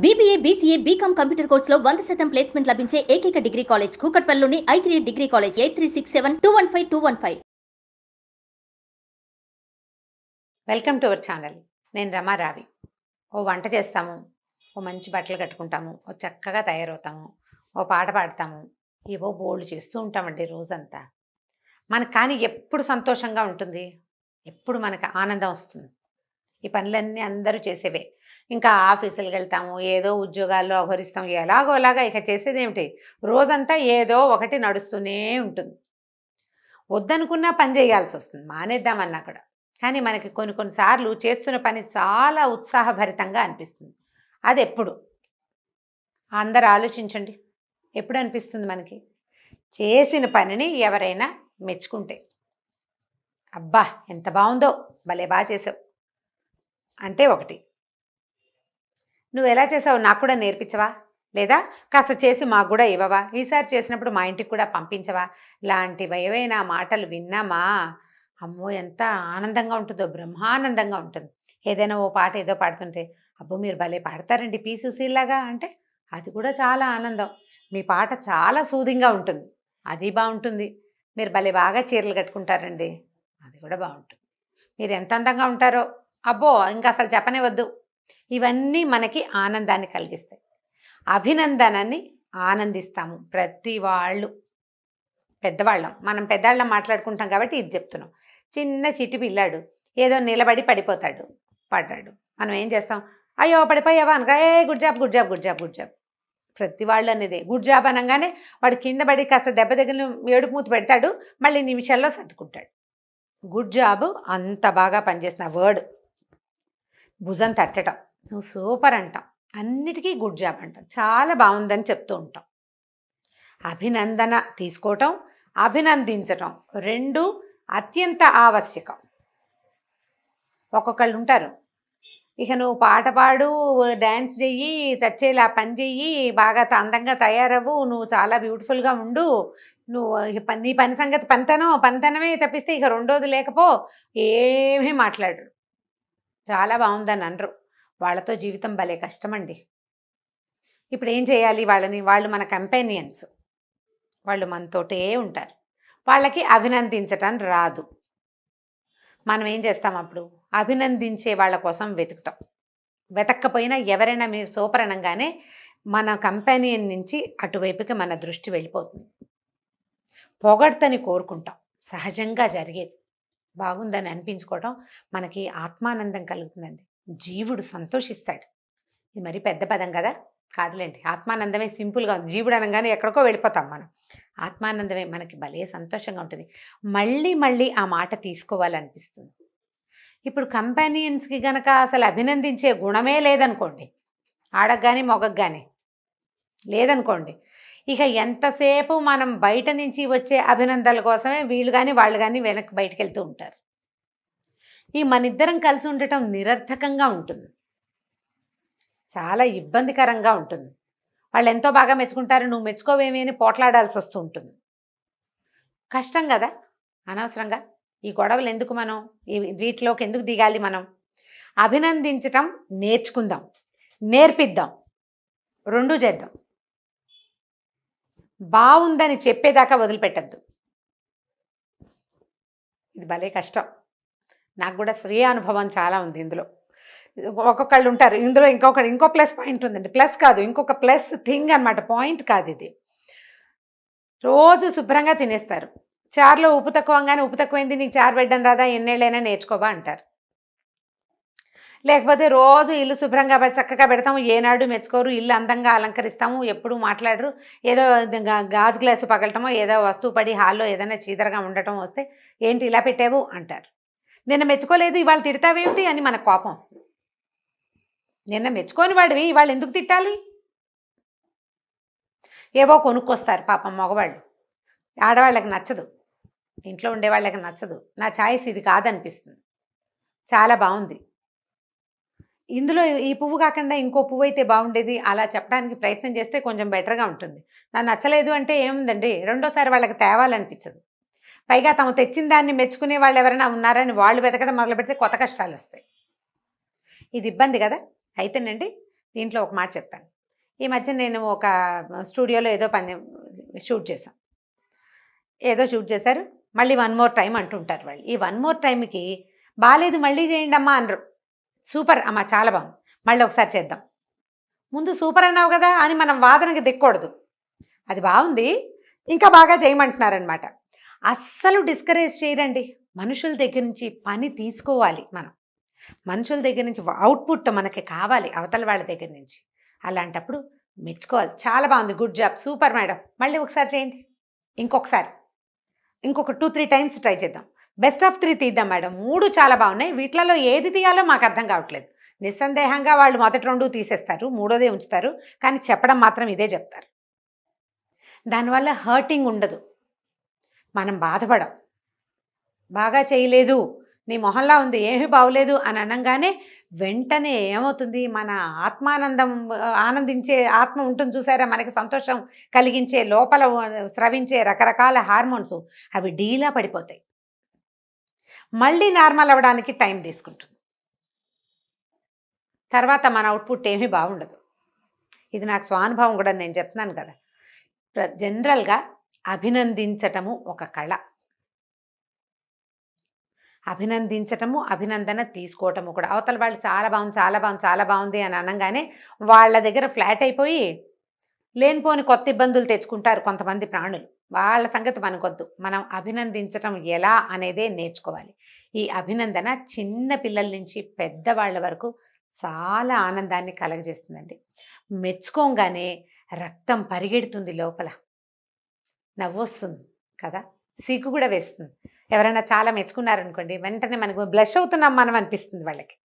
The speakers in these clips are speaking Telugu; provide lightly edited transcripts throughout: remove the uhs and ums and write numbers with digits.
బీబీఏ, బీసీఏ, బీకామ్ కంప్యూటర్ కోర్సులో 100% ప్లేస్మెంట్ లభించే ఏకైక డిగ్రీ కాలేజ్ కూకట్పల్లిలోని i3 degree college 8367215215. Welcome to our channel. నేను రమారావి. ఓ వంట చేస్తాము, ఓ మంచి బట్టలు కట్టుకుంటాము, ఓ చక్కగా తయారవుతాము, ఓ పాట పాడతాము, ఏవో బోల్డ్ చేస్తూ ఉంటామండి రోజంతా. మనకు కానీ ఎప్పుడు సంతోషంగా ఉంటుంది, ఎప్పుడు మనకు ఆనందం వస్తుంది. ఈ పనులన్నీ అందరూ చేసేవే. ఇంకా ఆఫీసులకు వెళ్తాము, ఏదో ఉద్యోగాల్లో అహరిస్తాం, ఎలాగోలాగా ఇక చేసేది ఏమిటి, రోజంతా ఏదో ఒకటి నడుస్తూనే ఉంటుంది. వద్దనుకున్నా పని చేయాల్సి వస్తుంది, మానేద్దామన్నా కూడా. కానీ మనకి కొన్నిసార్లు చేస్తున్న పని చాలా ఉత్సాహభరితంగా అనిపిస్తుంది. అది ఎప్పుడు అందరు ఆలోచించండి, ఎప్పుడు అనిపిస్తుంది మనకి? చేసిన పనిని ఎవరైనా మెచ్చుకుంటే, అబ్బా ఎంత బాగుందో, భలే బాగా చేసావు అంటే ఒకటి, నువ్వు ఎలా చేసావు నాకు కూడా నేర్పించవా, లేదా కాస్త చేసి మాకు కూడా ఇవ్వవా, ఈసారి చేసినప్పుడు మా ఇంటికి కూడా పంపించవా, లాంటివి ఏవైనా మాటలు విన్నామా, అమ్మో ఎంత ఆనందంగా ఉంటుందో, బ్రహ్మానందంగా ఉంటుంది. ఏదైనా ఓ పాట ఏదో పాడుతుంటే, అబ్బో మీరు భలే పాడతారండి పి సుశీల్లాగా అంటే, అది కూడా చాలా ఆనందం. మీ పాట చాలా సూదింగా ఉంటుంది, అది బాగుంటుంది. మీరు భలే బాగా చీరలు కట్టుకుంటారండి, అది కూడా బాగుంటుంది. మీరు ఎంత అందంగా ఉంటారో, అబ్బో ఇంకా అసలు చెప్పనే వద్దు. ఇవన్నీ మనకి ఆనందాన్ని కలిగిస్తాయి. అభినందనని ఆనందిస్తాము ప్రతి వాళ్ళు. పెద్దవాళ్ళం, మనం పెద్దవాళ్ళం మాట్లాడుకుంటాం కాబట్టి ఇది చెప్తున్నాం. చిన్న చిట్టి పిల్లాడు ఏదో నిలబడి పడిపోతాడు, పడ్డాడు, మనం ఏం చేస్తాం, అయ్యో పడిపోయావా అనగా, a good job good job good job good job. ప్రతి వాళ్ళు అనేది గుడ్ జాబ్ అనగానే వాడు కింద పడి కాస్త దెబ్బ దగ్గర ఏడుపు మూతి పెడతాడు, మళ్ళీ నిమిషాల్లో సర్దుకుంటాడు. గుడ్ జాబ్ అంత బాగా పనిచేస్తున్న వర్డ్. భుజం తట్టడం, నువ్వు సూపర్ అంటాం, అన్నిటికీ గుడ్ జాబ్ అంటాం, చాలా బాగుందని చెప్తూ ఉంటాం. అభినందన తీసుకోవటం, అభినందించటం రెండు అత్యంత ఆవశ్యకం. ఒక్కొక్కళ్ళు ఉంటారు, ఇక నువ్వు పాట పాడు, డ్యాన్స్ చెయ్యి, చచ్చేలా పని చెయ్యి, బాగా అందంగా తయారవ్వు, నువ్వు చాలా బ్యూటిఫుల్గా ఉండు, నువ్వు నీ పని సంగతి పనితనమే తప్పిస్తే ఇక రెండోది లేకపో, ఏమీ మాట్లాడరు, చాలా బాగుందని అనరు. వాళ్ళతో జీవితం భలే కష్టమండి. ఇప్పుడు ఏం చేయాలి వాళ్ళని? వాళ్ళు మన కంపానియన్స్, వాళ్ళు మనతోటే ఉంటారు, వాళ్ళకి అభినందించటం రాదు. మనం ఏం చేస్తాం అప్పుడు? అభినందించే వాళ్ళ కోసం వెతుకుతాం. వెతక్కపోయినా ఎవరైనా మీరు సూపర్ అనగానే మన కంపానియన్ నుంచి అటువైపుకి మన దృష్టి వెళ్ళిపోతుంది. పొగడ్తని కోరుకుంటాం, సహజంగా జరిగేది. బాగుందని అనిపించుకోవటం మనకి ఆత్మానందం కలుగుతుందండి, జీవుడు సంతోషిస్తాడు. ఇది మరి పెద్ద పదం కదా, కాదులేండి, ఆత్మానందమే సింపుల్గా ఉంది. జీవుడు అనగానే ఎక్కడికో వెళ్ళిపోతాం మనం. ఆత్మానందమే మనకి భలే సంతోషంగా ఉంటుంది, మళ్ళీ మళ్ళీ ఆ మాట తీసుకోవాలనిపిస్తుంది. ఇప్పుడు కంపానియన్స్కి గనక అసలు అభినందించే గుణమే లేదనుకోండి, ఆడకు కానీ మొగకు కానీ లేదనుకోండి, ఇక ఎంతసేపు మనం బయట నుంచి వచ్చే అభినందనల కోసమే వీళ్ళు కానీ వాళ్ళు కానీ వెనక్కి బయటకు వెళ్తూ ఉంటారు. ఈ మనిద్దరం కలిసి ఉండటం నిరర్థకంగా ఉంటుంది, చాలా ఇబ్బందికరంగా ఉంటుంది. వాళ్ళు ఎంతో బాగా మెచ్చుకుంటారు, నువ్వు మెచ్చుకోవేమీ అని పోట్లాడాల్సి వస్తూ ఉంటుంది. కష్టం కదా, అనవసరంగా ఈ గొడవలు ఎందుకు, మనం వీటిలోకి ఎందుకు దిగాలి? మనం అభినందించటం నేర్చుకుందాం, నేర్పిద్దాం, రెండూ చేద్దాం. బాగుందని చెప్పేదాకా వదిలిపెట్టద్దు, ఇది భలే కష్టం. నాకు కూడా స్వీయ అనుభవం చాలా ఉంది ఇందులో. ఒక్కొక్కళ్ళు ఉంటారు ఇందులో, ఇంకో ప్లస్ పాయింట్ ఉందండి, ప్లస్ కాదు ఇంకొక ప్లస్ థింగ్ అనమాట, పాయింట్ కాదు ఇది. రోజు శుభ్రంగా తినేస్తారు, చారులో ఉప్పు తక్కువగానే, ఉప్పు తక్కువైంది నీకు చారు పెట్టడం రాదా, ఎన్నేళ్ళైనా నేర్చుకోవా అంటారు. లేకపోతే రోజు ఇల్లు శుభ్రంగా చక్కగా పెడతాము, ఏనాడు మెచ్చుకోరు, ఇల్లు అందంగా అలంకరిస్తాము, ఎప్పుడు మాట్లాడరు, ఏదో గాజు గ్లాసు పగలటమో, ఏదో వస్తువు పడి హాల్లో ఏదైనా చీదరగా ఉండటం వస్తే, ఏంటి ఇలా పెట్టావు అంటారు. నిన్న మెచ్చుకోలేదు ఇవాళ తిడతావేమిటి అని మనకు కోపం వస్తుంది. నిన్న మెచ్చుకోని వాడివి ఇవాళ ఎందుకు తిట్టాలి? ఏవో కొనుక్కొస్తారు పాపం మగవాళ్ళు, ఆడవాళ్ళకి నచ్చదు, ఇంట్లో ఉండేవాళ్ళకి నచ్చదు, నా ఛాయిస్ ఇది కాదనిపిస్తుంది, చాలా బాగుంది, ఇందులో ఈ పువ్వు కాకుండా ఇంకో పువ్వు అయితే బాగుండేది, అలా చెప్పడానికి ప్రయత్నం చేస్తే కొంచెం బెటర్గా ఉంటుంది. నాకు నచ్చలేదు అంటే ఏముందండి, రెండోసారి వాళ్ళకి తేవాలనిపించదు. పైగా తాము తెచ్చిన దాన్ని మెచ్చుకునే వాళ్ళు ఎవరైనా ఉన్నారని వాళ్ళు వెతకడం మొదలు పెడితే కొత్త కష్టాలు వస్తాయి. ఇది ఇబ్బంది కదా. అయితేనండి దీంట్లో ఒక మాట చెప్తాను. ఈ మధ్య నేను ఒక స్టూడియోలో ఏదో పని షూట్ చేశాం. ఏదో షూట్ చేశారు, మళ్ళీ 1 మోర్ టైం అంటుంటారు వాళ్ళు. ఈ 1 మోర్ టైంకి బాలేదు మళ్ళీ చేయండి అమ్మా అనరు. సూపర్ అమ్మా చాలా బాగుంది, మళ్ళీ ఒకసారి చేద్దాం. ముందు సూపర్ అన్నావు కదా అని మనం వాదనకి దిక్కకూడదు. అది బాగుంది ఇంకా బాగా చేయమంటున్నారనమాట. అస్సలు డిస్కరేజ్ చేయరండి. మనుషుల దగ్గర నుంచి పని తీసుకోవాలి మనం. మనుషుల దగ్గర నుంచి అవుట్పుట్ మనకి కావాలి అవతల వాళ్ళ దగ్గర నుంచి. అలాంటప్పుడు మెచ్చుకోవాలి. చాలా బాగుంది, గుడ్ జాబ్, సూపర్ మేడం, మళ్ళీ ఒకసారి చేయండి, ఇంకొకసారి, ఇంకొక 2-3 టైమ్స్ ట్రై చేద్దాం, బెస్ట్ ఆఫ్ 3 తీద్దాం మేడం, 3 చాలా బాగున్నాయి, వీటిలలో ఏది తీయాలో మాకు అర్థం కావట్లేదు. నిస్సందేహంగా వాళ్ళు మొదటి 2 తీసేస్తారు, మూడోదే ఉంచుతారు, కానీ చెప్పడం మాత్రం ఇదే చెప్తారు. దానివల్ల హర్టింగ్ ఉండదు, మనం బాధపడం. బాగా చేయలేదు, నీ మొహంలా ఉంది, ఏమీ బాగోలేదు అని అనగానే వెంటనే ఏమవుతుంది, మన ఆత్మానందం ఆనందించే ఆత్మ ఉంటుంది చూసారా, మనకి సంతోషం కలిగించే లోపల స్రవించే రకరకాల హార్మోన్స్ అవి డీలా పడిపోతాయి. మళ్ళీ నార్మల్ అవ్వడానికి టైం తీసుకుంటుంది. తర్వాత మన అవుట్పుట్ ఏమీ బాగుండదు. ఇది నాకు స్వానుభవం కూడా, నేను చెప్తున్నాను కదా. జనరల్గా అభినందించటము ఒక కళ. అభినందించటము, అభినందన తీసుకోవటము కూడా. అవతల వాళ్ళు చాలా బాగుంది, చాలా బాగుంది, చాలా బాగుంది అని అనగానే వాళ్ళ దగ్గర ఫ్లాట్ అయిపోయి లేనిపోని కొత్త ఇబ్బందులు తెచ్చుకుంటారు కొంతమంది ప్రాణులు. వాళ్ళ సంగతి మనకొద్దు. మనం అభినందించటం ఎలా అనేదే నేర్చుకోవాలి. ఈ అభినందన చిన్న పిల్లల నుంచి పెద్దవాళ్ళ వరకు చాలా ఆనందాన్ని కలగజేస్తుందండి. మెచ్చుకోగానే రక్తం పరిగెడుతుంది, లోపల నవ్వొస్తుంది కదా, సిగ్గు కూడా వేస్తుంది. ఎవరైనా చాలా మెచ్చుకున్నారనుకోండి, వెంటనే మనకు బ్లష్ అవుతున్నాం మనం అనిపిస్తుంది వాళ్ళకి.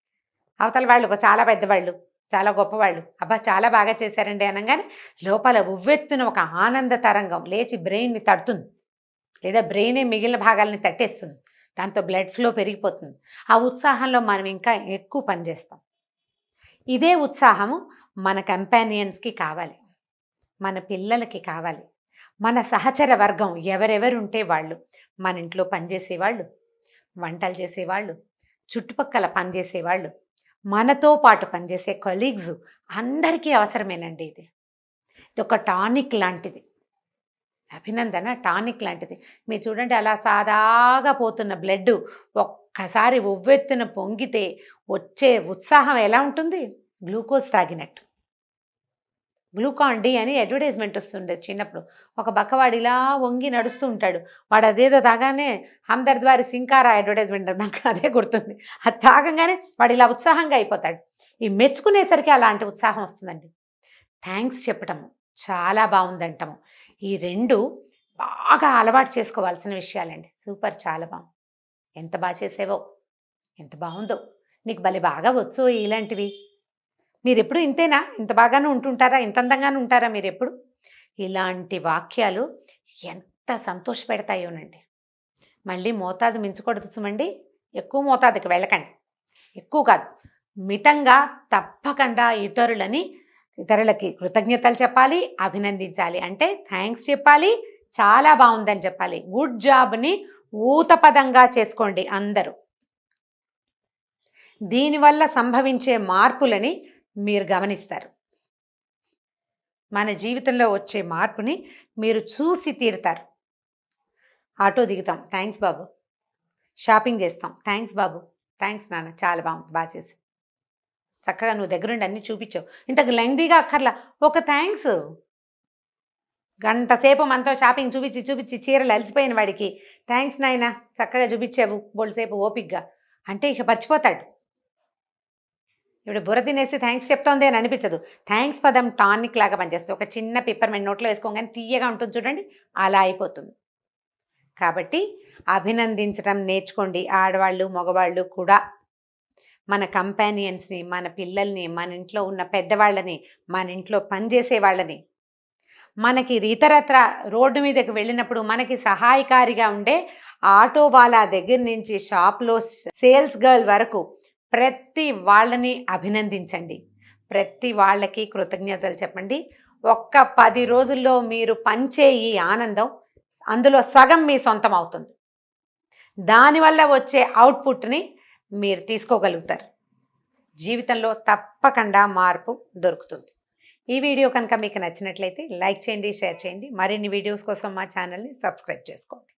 అవతల వాళ్ళు చాలా పెద్దవాళ్ళు, చాలా గొప్పవాళ్ళు, అబ్బా చాలా బాగా చేశారండి అనగానే లోపల ఉవ్వెత్తున ఒక ఆనంద తరంగం లేచి బ్రెయిన్ని తడుతుంది, లేదా బ్రెయినే మిగిలిన భాగాలని తట్టేస్తుంది. దాంతో బ్లడ్ ఫ్లో పెరిగిపోతుంది. ఆ ఉత్సాహంలో మనం ఇంకా ఎక్కువ పనిచేస్తాం. ఇదే ఉత్సాహము మన కంపానియన్స్కి కావాలి, మన పిల్లలకి కావాలి, మన సహచర వర్గం ఎవరెవరు ఉంటే వాళ్ళు, మన ఇంట్లో పనిచేసేవాళ్ళు, వంటలు చేసేవాళ్ళు, చుట్టుపక్కల పనిచేసేవాళ్ళు, మనతో పాటు పనిచేసే కొలీగ్స్ అందరికీ అవసరమేనండి. ఇది ఒక టానిక్ లాంటిది. అభినందన టానిక్ లాంటిది. మీరు చూడండి, అలా సాదాగా పోతున్న బ్లడ్ ఒక్కసారి ఉవ్వెత్తున పొంగితే వచ్చే ఉత్సాహం ఎలా ఉంటుంది, గ్లూకోజ్ తాగినట్టు. గ్లూకాన్ డి అని అడ్వర్టైజ్మెంట్ వస్తుండే చిన్నప్పుడు. ఒక బక్కవాడు ఇలా వంగి నడుస్తూ ఉంటాడు, వాడు అదేదో తాగానే హమ్దర్ద్ వారి సింకారా అడ్వర్టైజ్మెంట్, నాకు అదే గుర్తుంది. అది తాగంగానే వాడు ఇలా ఉత్సాహంగా అయిపోతాడు. ఈ మెచ్చుకునేసరికి అలాంటి ఉత్సాహం వస్తుందండి. థ్యాంక్స్ చెప్పటము, చాలా బాగుందంటాము, ఈ 2 బాగా అలవాటు చేసుకోవాల్సిన విషయాలండి. సూపర్, చాలా బాగుంది, ఎంత బాగా చేసేవో, ఎంత బాగుందో, నీకు భలే బాగా వచ్చో, ఇలాంటివి. మీరు ఎప్పుడు ఇంతేనా, ఇంత బాగానే ఉంటుంటారా, ఇంత అందంగానే ఉంటారా మీరు ఎప్పుడు? ఇలాంటి వాక్యాలు ఎంత సంతోషపెడతాయోనండి. మళ్ళీ మోతాదు మించకూడదు సుమండి, ఎక్కువ మోతాదుకి వెళ్ళకండి, ఎక్కువ కాదు, మితంగా తప్పకుండా ఇతరులకి కృతజ్ఞతలు చెప్పాలి, అభినందించాలి. అంటే థ్యాంక్స్ చెప్పాలి, చాలా బాగుందని చెప్పాలి, గుడ్ జాబ్ని ఊతపదంగా చేసుకోండి అందరూ. దీనివల్ల సంభవించే మార్పులని మీరు గమనిస్తారు. మన జీవితంలో వచ్చే మార్పుని మీరు చూసి తీరుతారు. ఆటో దిగుతాం, థ్యాంక్స్ బాబు. షాపింగ్ చేస్తాం, థ్యాంక్స్ బాబు, థ్యాంక్స్ నాన్న, చాలా బాగుంది, బాగా చేసి, చక్కగా నువ్వు దగ్గరుండి అన్నీ చూపించావు, ఇంతకు లెంగ్దీగా అక్కర్లా, ఒక థ్యాంక్స్. గంట సేపు మనతో షాపింగ్ చూపించి చీరలు అలసిపోయిన వాడికి థ్యాంక్స్ నాయనా, చక్కగా చూపించావు బోల్సేపు ఓపిక్గా అంటే ఇక మర్చిపోతాడు. ఇప్పుడు బుర్ర తినేసి థ్యాంక్స్ చెప్తోంది అని అనిపించదు. థ్యాంక్స్ పదం టానిక్ లాగా పనిచేస్తుంది. ఒక చిన్న పిప్పర్మెంట్ నోట్లో వేసుకోగానే తీయగా ఉంటుంది చూడండి, అలా అయిపోతుంది. కాబట్టి అభినందించడం నేర్చుకోండి. ఆడవాళ్ళు మగవాళ్ళు కూడా మన కంపానియన్స్ని, మన పిల్లల్ని, మన ఇంట్లో ఉన్న పెద్దవాళ్ళని, మన ఇంట్లో పనిచేసే వాళ్ళని, మనకి ఇతరత్ర రోడ్డు మీదకి వెళ్ళినప్పుడు మనకి సహాయకారిగా ఉండే ఆటో వాళ్ళ దగ్గర నుంచి షాప్లో సేల్స్ గర్ల్ వరకు ప్రతి వాళ్ళని అభినందించండి, ప్రతి వాళ్ళకి కృతజ్ఞతలు చెప్పండి. ఒక్క 10 రోజుల్లో మీరు పంచే ఈ ఆనందం అందులో సగం మీ సొంతం అవుతుంది. దానివల్ల వచ్చే అవుట్పుట్ని మీరు తీసుకోగలుగుతారు. జీవితంలో తప్పకుండా మార్పు దొరుకుతుంది. ఈ వీడియో కనుక మీకు నచ్చినట్లయితే లైక్ చేయండి, షేర్ చేయండి. మరిన్ని వీడియోస్ కోసం మా ఛానల్ని సబ్స్క్రైబ్ చేసుకోండి.